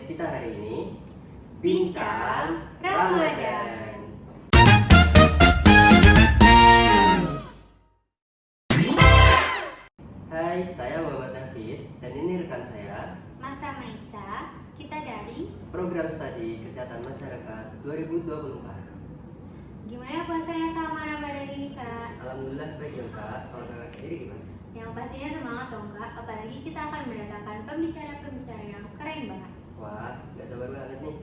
podcast kita hari ini, Bincang Ramadan. Hai, saya Muhammad David dan ini rekan saya, Masa Maisa, kita dari Program Studi Kesehatan Masyarakat 2024. gimana puasanya selama Ramadan ini, Kak? Alhamdulillah baik dong Kak, kalau Kakak sendiri gimana? Yang pastinya semangat dong, Kak. Apalagi kita akan mendatangkan pembicara-pembicara yang keren banget. Wah, gak sabar banget nih.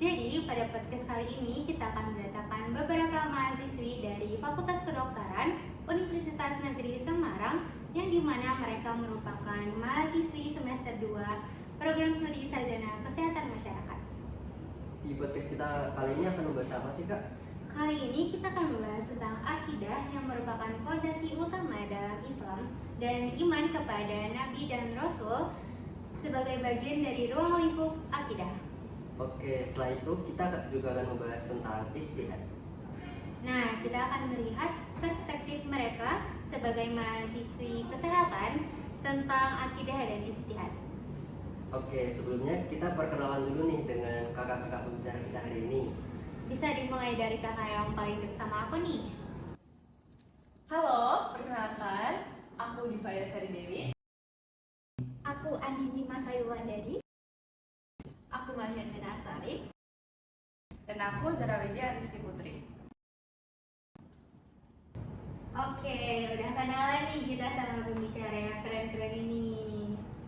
Jadi, pada podcast kali ini kita akan mendatangkan beberapa mahasiswi dari Fakultas Kedokteran Universitas Negeri Semarang yang dimana mereka merupakan mahasiswi semester 2 Program Studi Sarjana Kesehatan Masyarakat. Di podcast kita kali ini akan membahas apa sih Kak? Kali ini kita akan membahas tentang akidah yang merupakan fondasi utama dalam Islam dan iman kepada Nabi dan Rasul sebagai bagian dari ruang lingkup akidah. Oke, setelah itu kita juga akan membahas tentang istihad. Nah, kita akan melihat perspektif mereka sebagai mahasiswi kesehatan tentang akidah dan istihad. Oke, sebelumnya kita perkenalan dulu nih dengan kakak-kakak pembicara kita hari ini. Bisa dimulai dari kakak yang paling dekat sama aku nih. Halo, perkenalkan, aku Diva Yosari Dewi. Aku Andini Masayulandari. Aku Maria Zina Asari. Dan aku Zara Widya Aristi Putri. Oke, udah kenalan nih kita sama pembicara yang keren-keren ini.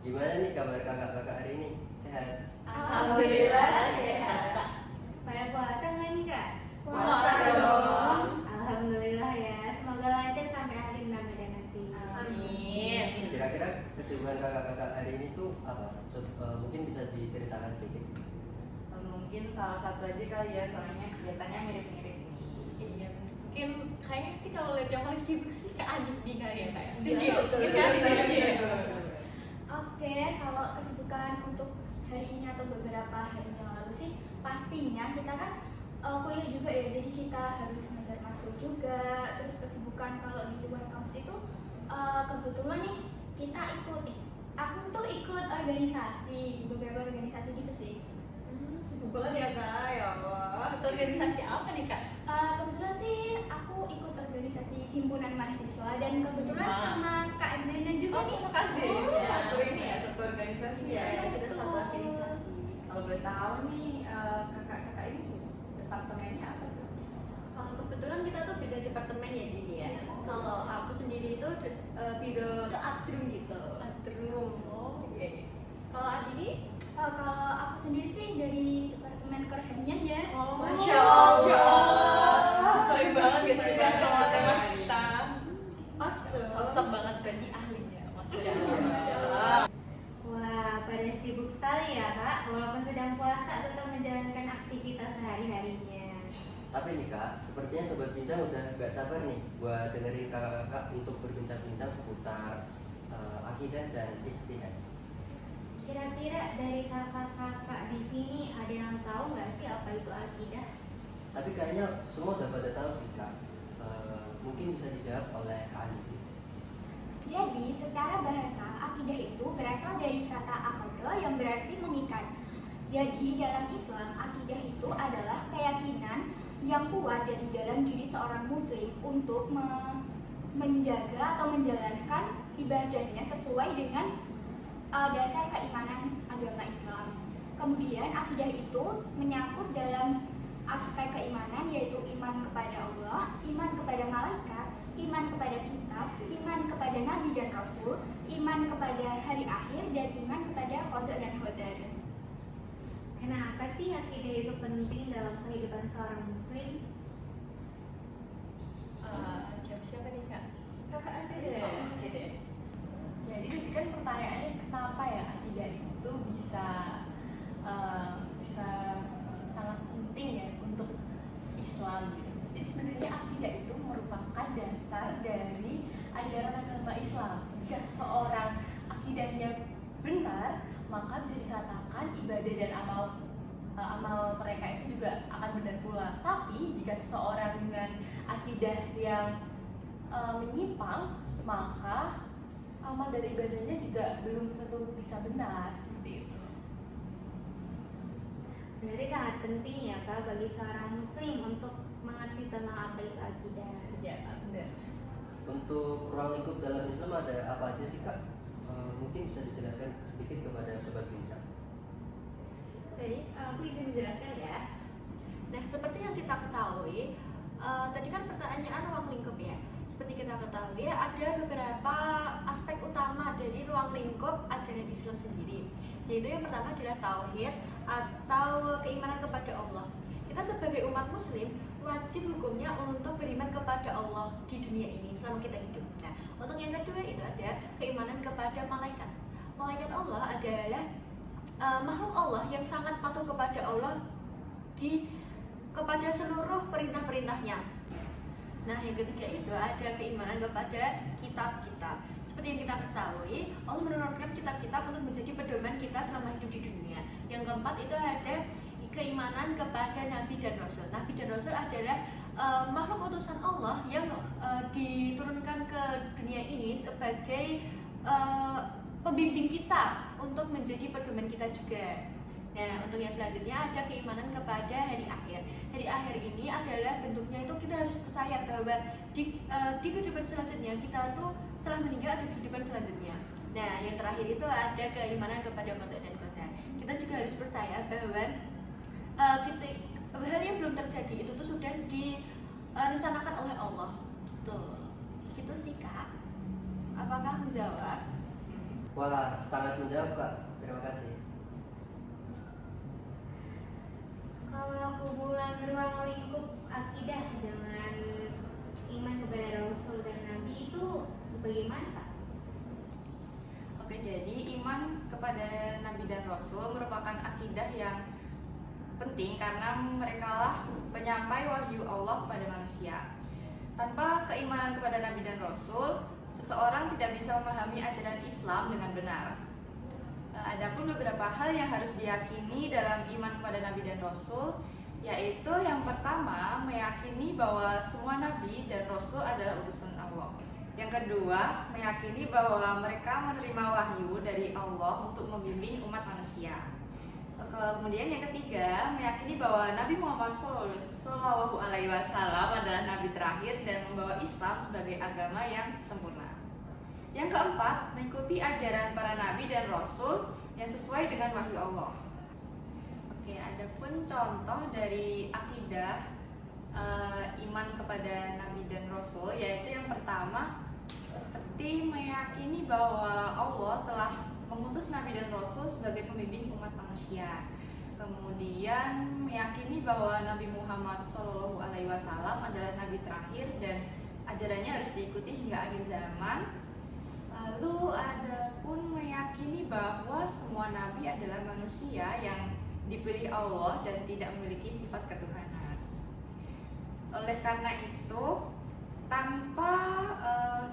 Gimana nih kabar kakak-kakak hari ini? Sehat? Alhamdulillah sehat, Kak. Pada puasa nggak nih, Kak? Puasa dong. Alhamdulillah ya, semoga lancar sampai akhir Ramadan nanti. Amin. Kira-kira kesibukan kakak-kakak hari ini tuh apa? Mungkin bisa diceritakan sedikit. Mungkin salah satu aja kali ya, soalnya kegiatannya mirip-mirip nih. Iya, mungkin kayaknya sih kalau lihat yang paling sibuk sih Kak Adit nih kali ya, Kak. Setuju? Oke, kalau kesibukan untuk hari ini atau beberapa hari yang lalu sih pastinya kita kan kuliah juga ya, jadi kita harus ngejar matkul juga. Terus kesibukan kalau di luar kampus itu kebetulan nih kita aku tuh ikut organisasi, beberapa organisasi gitu sih. Sibuk banget ya Kak, ya Allah. Ikut organisasi apa nih Kak? Kebetulan sih aku ikut organisasi himpunan mahasiswa dan kebetulan sama Kak Zena juga Oh, nih. sama Kak Zena. Satu ini ya, satu organisasi ya. Iya, kita satu Betul. organisasi. Kalau boleh tahu nih, kakak-kakak ini departemennya apa tuh? Kalau kebetulan kita tuh beda departemen ya Dini ya. Kalau aku sendiri itu biro adrum gitu. Adrum. Oh iya. Kalau Adini, Kalau aku sendiri sih dari departemen kerohanian ya. Oh, Masya Allah. Sesuai banget ya sih Kak sama tema kita. pas tuh. Cocok banget berarti ahlinya. Masya Allah. Wah, pada sibuk sekali ya, Kak. Walaupun sedang puasa tetap menjalankan aktivitas sehari-harinya. Tapi nih Kak, sepertinya Sobat Bincang udah gak sabar nih buat dengerin kakak-kakak untuk berbincang-bincang seputar akidah dan istihad. Kira-kira dari kakak-kakak di sini ada yang tahu nggak sih apa itu akidah? Tapi kayaknya semua udah pada tahu sih Kak. Mungkin bisa dijawab oleh Kak Andi. Jadi secara bahasa akidah itu berasal dari kata aqada yang berarti mengikat. Jadi dalam Islam akidah itu adalah keyakinan yang kuat dari dalam diri seorang muslim untuk menjaga atau menjalankan ibadahnya sesuai dengan dasar keimanan agama Islam. Kemudian akidah itu menyangkut dalam aspek keimanan yaitu iman kepada Allah, iman kepada malaikat, iman kepada kitab, iman kepada nabi dan rasul, iman kepada hari akhir, dan iman kepada qada dan qadar. Kenapa sih akidah itu penting dalam kehidupan seorang muslim? Siapa nih Kak? Kakak aja deh. Oke deh. Jadi tadi kan pertanyaannya kenapa ya akidah itu bisa sangat penting ya untuk Islam gitu. Jadi sebenarnya akidah itu merupakan dasar dari ajaran agama Islam. Jika seseorang akidahnya benar, maka bisa dikatakan ibadah dan amal mereka itu juga akan benar pula. Tapi jika seseorang dengan akidah yang menyimpang, maka amal dari ibadahnya juga belum tentu bisa benar seperti itu. Berarti sangat penting ya Kak bagi seorang muslim untuk mengerti tentang apa itu akidah. Ya, benar. Untuk ruang lingkup dalam Islam ada apa aja sih Kak? Mungkin bisa dijelaskan sedikit kepada sobat bincang. Baik, aku izin menjelaskan ya. Nah, seperti yang kita ketahui, tadi kan pertanyaan ruang lingkup ya. Seperti kita ketahui, ada beberapa aspek utama dari ruang lingkup ajaran Islam sendiri. Yaitu yang pertama adalah tauhid atau keimanan kepada Allah. Kita sebagai umat muslim wajib hukumnya untuk beriman kepada Allah di dunia ini selama kita hidup. Nah, untuk yang kedua itu ada keimanan kepada malaikat. Malaikat Allah adalah makhluk Allah yang sangat patuh kepada Allah kepada seluruh perintah-perintahnya. Nah, yang ketiga itu ada keimanan kepada kitab-kitab. Seperti yang kita ketahui, Allah menurunkan kitab-kitab untuk menjadi pedoman kita selama hidup di dunia. Yang keempat itu ada keimanan kepada Nabi dan Rasul. Nabi dan Rasul adalah makhluk utusan Allah yang diturunkan ke dunia ini sebagai pembimbing kita untuk menjadi pedoman kita juga. Nah, untuk yang selanjutnya ada keimanan kepada hari akhir. Hari akhir ini adalah bentuknya itu kita harus percaya bahwa di kehidupan selanjutnya kita tuh setelah meninggal ada kehidupan selanjutnya. Nah, yang terakhir itu ada keimanan kepada qada dan qadar. Kita juga harus percaya bahwa hal yang belum terjadi itu tuh sudah direncanakan oleh Allah. Tuh, gitu sih Kak. Apakah menjawab? Wah, sangat menjawab Kak. Terima kasih. Kalau hubungan ruang lingkup akidah dengan iman kepada Rasul dan Nabi itu bagaimana Kak? Oke, jadi iman kepada Nabi dan Rasul merupakan akidah yang penting karena merekalah penyampai wahyu Allah kepada manusia. Tanpa keimanan kepada Nabi dan Rasul, seseorang tidak bisa memahami ajaran Islam dengan benar. Adapun beberapa hal yang harus diyakini dalam iman kepada Nabi dan Rasul, yaitu yang pertama, meyakini bahwa semua Nabi dan Rasul adalah utusan Allah. Yang kedua, meyakini bahwa mereka menerima wahyu dari Allah untuk membimbing umat manusia. Kemudian yang ketiga, meyakini bahwa Nabi Muhammad SAW adalah Nabi terakhir dan membawa Islam sebagai agama yang sempurna. Yang keempat, mengikuti ajaran para Nabi dan Rasul yang sesuai dengan wahyu Allah. Oke, adapun contoh dari akidah iman kepada Nabi dan Rasul, yaitu yang pertama, seperti meyakini bahwa Allah telah mengutus Nabi dan Rasul sebagai pembimbing umat manusia. Kemudian meyakini bahwa Nabi Muhammad SAW adalah Nabi terakhir dan ajarannya harus diikuti hingga akhir zaman. Lalu ada pun meyakini bahwa semua Nabi adalah manusia yang dipilih Allah dan tidak memiliki sifat ketuhanan. Oleh karena itu, tanpa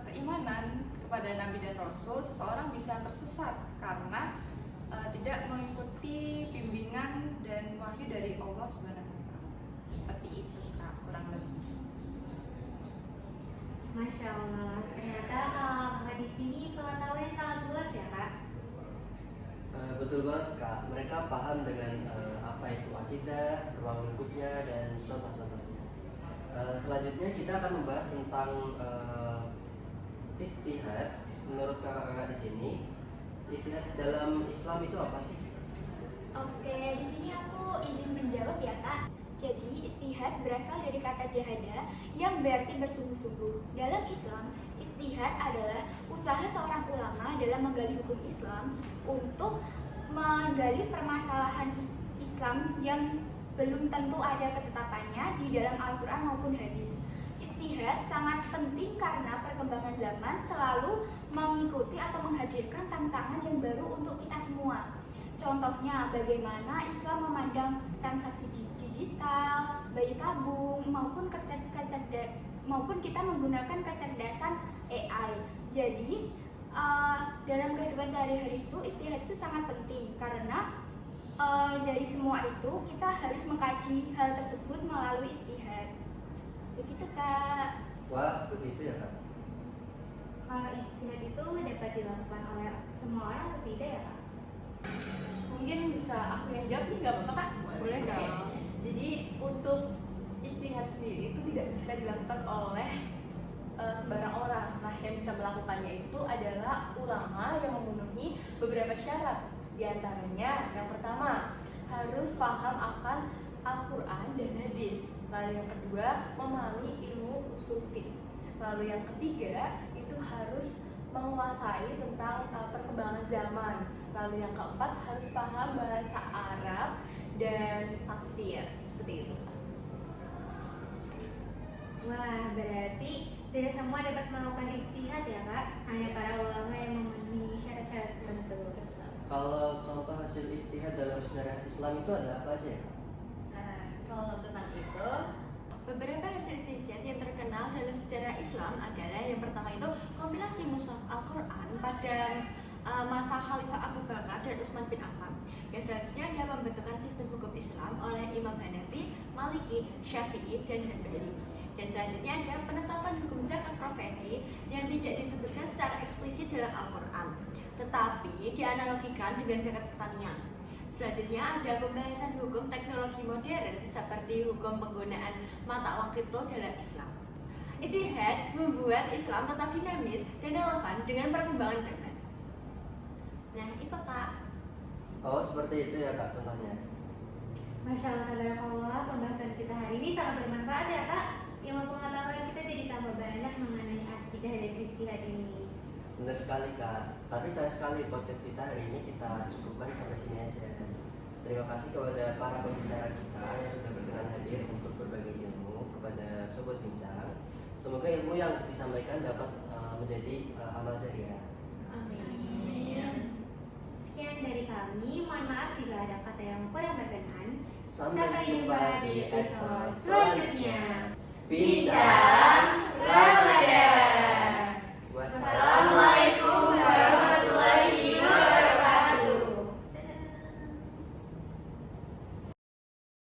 keimanan kepada Nabi dan Rasul, seseorang bisa tersesat karena tidak mengikuti bimbingan dan wahyu dari Allah Subhanahu wa Ta'ala. Seperti itu Kak, kurang lebih. Masya Allah, ternyata kakak di sini pengetahuannya sangat luas ya Kak. Betul banget Kak, mereka paham dengan apa itu akidah, ruang lingkupnya, dan contoh-contohnya. Selanjutnya kita akan membahas tentang istihad. Menurut kakak-kakak di sini, istihad dalam Islam itu apa sih? Oke, di sini aku izin menjawab ya Kak. Jadi istihad berasal dari kata jahada yang berarti bersungguh-sungguh. Dalam Islam, istihad adalah usaha seorang ulama dalam menggali hukum Islam untuk menggali permasalahan Islam yang belum tentu ada ketetapannya di dalam Al-Quran maupun hadis. Istihad sangat penting karena perkembangan zaman selalu mengikuti atau menghadirkan tantangan yang baru untuk kita semua. Contohnya bagaimana Islam memandang transaksi digital, bayi tabung, maupun kita menggunakan kecerdasan AI. Jadi dalam kehidupan sehari-hari itu istihad itu sangat penting karena dari semua itu kita harus mengkaji hal tersebut melalui istihad. Begitu Kak. Wah, begitu ya Kak. Kalau istihad itu dapat dilakukan oleh semua orang atau tidak ya Kak? Mungkin bisa aku yang jawab nih, nggak apa-apa Kak? Boleh Oke. dong. Jadi untuk istihad sendiri itu tidak bisa dilakukan oleh sembarang orang. Nah, yang bisa melakukannya itu adalah ulama yang memenuhi beberapa syarat. Di antaranya, yang pertama, harus paham akan Al-Quran dan hadis. Lalu yang kedua, memahami ilmu usul fiqh. Lalu yang ketiga, itu harus menguasai tentang perkembangan zaman. Lalu yang keempat, harus paham bahasa Arab dan tafsir. Seperti itu. Wah, berarti tidak semua dapat melakukan istihad ya Kak? Hanya para ulama yang memenuhi syarat-syarat tertentu. Kalau contoh hasil istihad dalam sejarah Islam itu ada apa aja ya? Nah, kalau tentang itu, beberapa hasil istihad yang terkenal dalam sejarah Islam adalah yang pertama itu kompilasi mushaf Al-Quran pada masa Khalifah Abu Bakar dan Utsman bin Affan. Yang selanjutnya ada pembentukan sistem hukum Islam oleh Imam Hanafi, Maliki, Syafi'i, dan Hanbali. Dan selanjutnya ada penetapan hukum zakat profesi yang tidak disebutkan secara eksplisit dalam Al-Quran, tetapi dianalogikan dengan zakat pertanian. Selanjutnya ada pembahasan hukum teknologi modern seperti hukum penggunaan mata uang kripto dalam Islam. Istihad membuat Islam tetap dinamis dan relevan dengan perkembangan zaman. Nah, itu Kak. Oh, seperti itu ya Kak contohnya. Masya Allah, tabarakallah, pembahasan kita hari ini sangat bermanfaat ya Kak. Ilmu pengetahuan kita jadi tambah banyak mengenai akidah dan istihad ini. Benar sekali Kak. Tapi sayang sekali podcast kita hari ini kita cukupkan sampai sini aja. Terima kasih kepada para pembicara kita yang sudah berkenan hadir untuk berbagi ilmu kepada Sobat Bincang. Semoga ilmu yang disampaikan dapat menjadi amal jariah. Amin. Sekian dari kami, mohon maaf jika ada kata yang kurang berkenan. Sampai jumpa di episode selanjutnya. Bincang Radio.